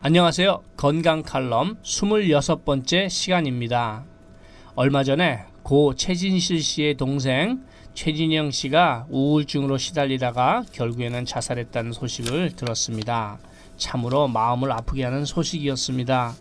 안녕하세요. 건강 칼럼 26번째 시간입니다. 얼마 전에 고 최진실 씨의 동생 최진영 씨가 우울증으로 시달리다가 결국에는 자살했다는 소식을 들었습니다. 참으로 마음을 아프게 하는 소식이었습니다.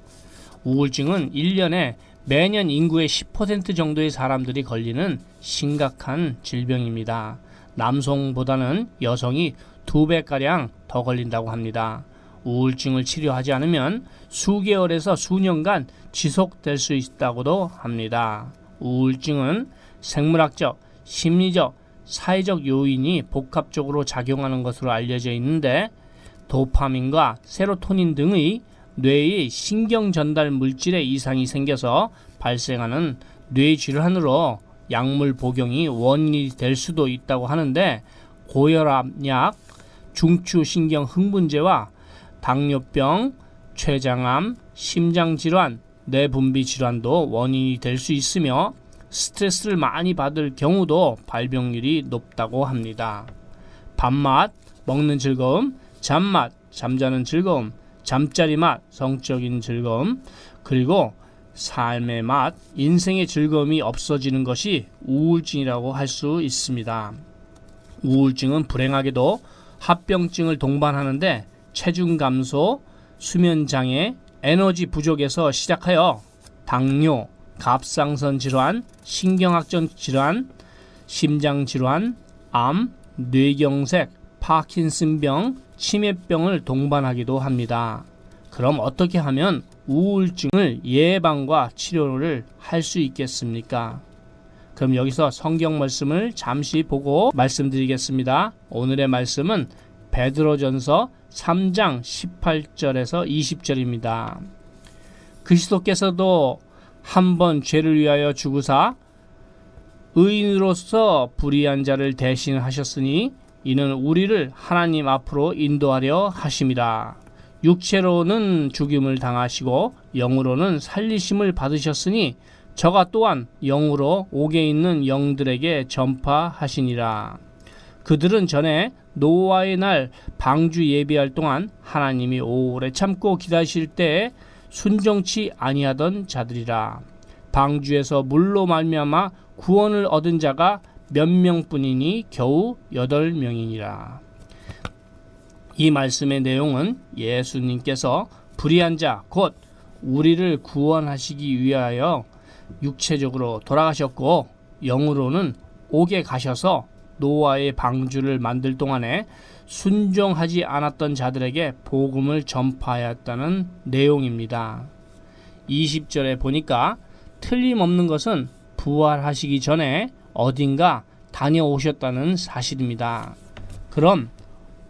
우울증은 1년에 매년 인구의 10% 정도의 사람들이 걸리는 심각한 질병입니다. 남성보다는 여성이 2배가량 더 걸린다고 합니다. 우울증을 치료하지 않으면 수개월에서 수년간 지속될 수 있다고도 합니다. 우울증은 생물학적, 심리적, 사회적 요인이 복합적으로 작용하는 것으로 알려져 있는데 도파민과 세로토닌 등의 뇌의 신경 전달 물질에 이상이 생겨서 발생하는 뇌 질환으로 약물 복용이 원인이 될 수도 있다고 하는데 고혈압약, 중추신경 흥분제와 당뇨병, 췌장암, 심장질환, 뇌분비 질환도 원인이 될 수 있으며 스트레스를 많이 받을 경우도 발병률이 높다고 합니다. 밥맛, 먹는 즐거움, 잠맛, 잠자는 즐거움, 잠자리 맛, 성적인 즐거움, 그리고 삶의 맛, 인생의 즐거움이 없어지는 것이 우울증이라고 할 수 있습니다. 우울증은 불행하게도 합병증을 동반하는데 체중 감소, 수면 장애, 에너지 부족에서 시작하여 당뇨, 갑상선 질환, 신경학적 질환, 심장 질환, 암, 뇌경색, 파킨슨병, 치매병을 동반하기도 합니다. 그럼 어떻게 하면 우울증을 예방과 치료를 할 수 있겠습니까? 그럼 여기서 성경 말씀을 잠시 보고 말씀드리겠습니다. 오늘의 말씀은 베드로전서 3장 18절에서 20절입니다. 그리스도께서도 한 번 죄를 위하여 죽으사 의인으로서 불의한 자를 대신하셨으니 이는 우리를 하나님 앞으로 인도하려 하심이라. 육체로는 죽임을 당하시고 영으로는 살리심을 받으셨으니 저가 또한 영으로 옥에 있는 영들에게 전파하시니라. 그들은 전에 노아의 날 방주 예비할 동안 하나님이 오래 참고 기다리실 때에 순종치 아니하던 자들이라. 방주에서 물로 말미암아 구원을 얻은 자가 몇 명뿐이니 겨우 8명이니라. 이 말씀의 내용은 예수님께서 불의한 자 곧 우리를 구원하시기 위하여 육체적으로 돌아가셨고 영으로는 옥에 가셔서 노아의 방주를 만들 동안에 순종하지 않았던 자들에게 복음을 전파하였다는 내용입니다. 20절에 보니까 틀림없는 것은 부활하시기 전에 어딘가 다녀오셨다는 사실입니다. 그럼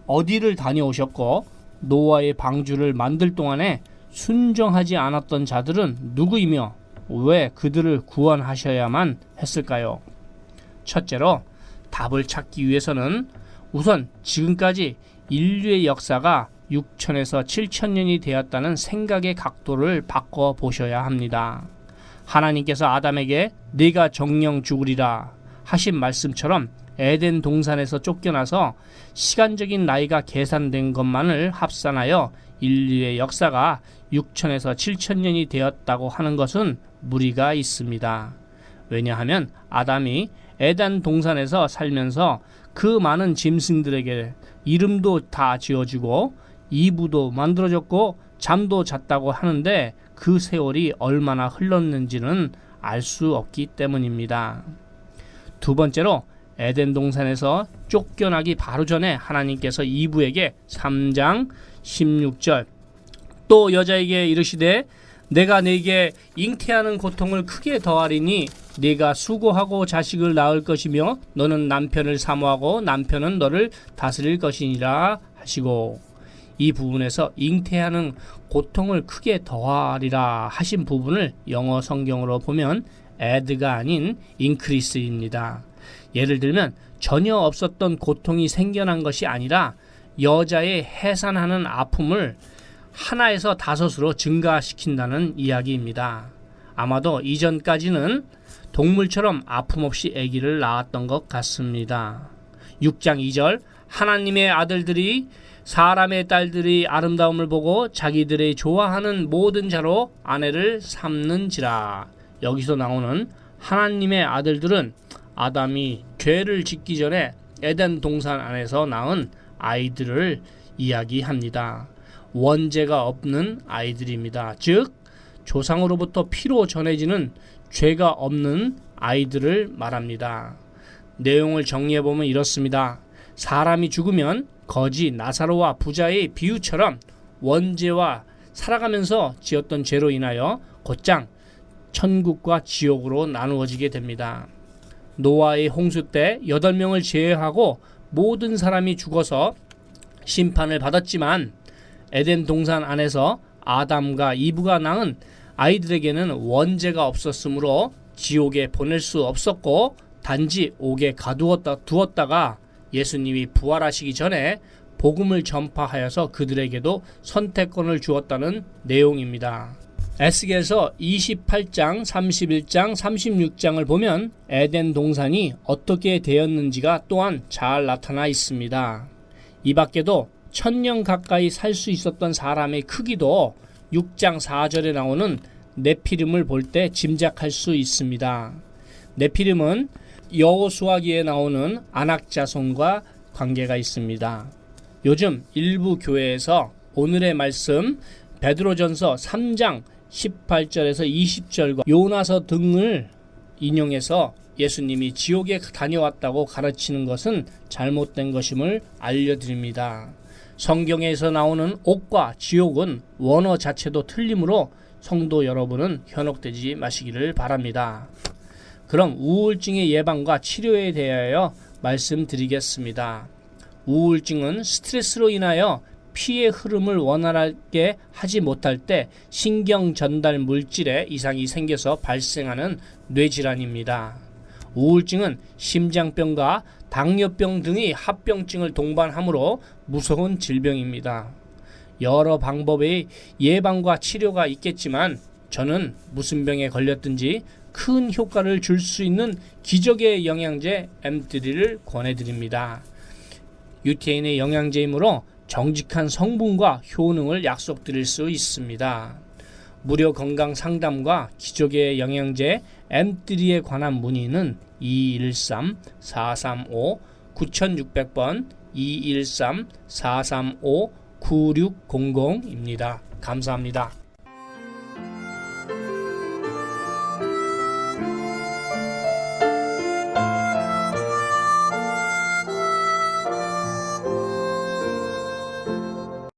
어디를 다녀오셨고 노아의 방주를 만들 동안에 순종하지 않았던 자들은 누구이며 왜 그들을 구원하셔야만 했을까요? 첫째로 답을 찾기 위해서는 우선 지금까지 인류의 역사가 6천에서 7천년이 되었다는 생각의 각도를 바꿔 보셔야 합니다. 하나님께서 아담에게 네가 정령 죽으리라 하신 말씀처럼 에덴 동산에서 쫓겨나서 시간적인 나이가 계산된 것만을 합산하여 인류의 역사가 6천에서 7천년이 되었다고 하는 것은 무리가 있습니다. 왜냐하면 아담이 에덴 동산에서 살면서 그 많은 짐승들에게 이름도 다 지어주고 이부도 만들어졌고 잠도 잤다고 하는데 그 세월이 얼마나 흘렀는지는 알 수 없기 때문입니다. 두 번째로 에덴 동산에서 쫓겨나기 바로 전에 하나님께서 이브에게 3장 16절 또 여자에게 이르시되 내가 네게 잉태하는 고통을 크게 더하리니 네가 수고하고 자식을 낳을 것이며 너는 남편을 사모하고 남편은 너를 다스릴 것이니라 하시고, 이 부분에서 잉태하는 고통을 크게 더하리라 하신 부분을 영어 성경으로 보면 add가 아닌 increase입니다. 예를 들면 전혀 없었던 고통이 생겨난 것이 아니라 여자의 해산하는 아픔을 하나에서 5으로 증가시킨다는 이야기입니다. 아마도 이전까지는 동물처럼 아픔 없이 아기를 낳았던 것 같습니다. 6장 2절 하나님의 아들들이 사람의 딸들이 아름다움을 보고 자기들의 좋아하는 모든 자로 아내를 삼는지라. 여기서 나오는 하나님의 아들들은 아담이 죄를 짓기 전에 에덴 동산 안에서 낳은 아이들을 이야기합니다. 원죄가 없는 아이들입니다. 즉 조상으로부터 피로 전해지는 죄가 없는 아이들을 말합니다. 내용을 정리해보면 이렇습니다. 사람이 죽으면 거지 나사로와 부자의 비유처럼 원죄와 살아가면서 지었던 죄로 인하여 곧장 천국과 지옥으로 나누어지게 됩니다. 노아의 홍수 때 8명을 제외하고 모든 사람이 죽어서 심판을 받았지만 에덴 동산 안에서 아담과 이브가 낳은 아이들에게는 원죄가 없었으므로 지옥에 보낼 수 없었고 단지 옥에 가두었다가 예수님이 부활하시기 전에 복음을 전파하여서 그들에게도 선택권을 주었다는 내용입니다. 에스겔서 28장, 31장, 36장을 보면 에덴 동산이 어떻게 되었는지가 또한 잘 나타나 있습니다. 이 밖에도 1000년 가까이 살 수 있었던 사람의 크기도 6장 4절에 나오는 네피림을 볼 때 짐작할 수 있습니다. 네피림은 여호수아기에 나오는 안악자손과 관계가 있습니다. 요즘 일부 교회에서 오늘의 말씀 베드로전서 3장 18절에서 20절과 요나서 등을 인용해서 예수님이 지옥에 다녀왔다고 가르치는 것은 잘못된 것임을 알려드립니다. 성경에서 나오는 옥과 지옥은 원어 자체도 틀리므로 성도 여러분은 현혹되지 마시기를 바랍니다. 그럼 우울증의 예방과 치료에 대하여 말씀드리겠습니다. 우울증은 스트레스로 인하여 피의 흐름을 원활하게 하지 못할 때 신경 전달 물질에 이상이 생겨서 발생하는 뇌질환입니다. 우울증은 심장병과 당뇨병 등의 합병증을 동반하므로 무서운 질병입니다. 여러 방법의 예방과 치료가 있겠지만 저는 무슨 병에 걸렸든지 큰 효과를 줄 수 있는 기적의 영양제 M3를 권해드립니다. 유태인의 영양제이므로 정직한 성분과 효능을 약속드릴 수 있습니다. 무료 건강 상담과 기적의 영양제 M3에 관한 문의는 213-435-9600번 213-435-9600입니다. 감사합니다.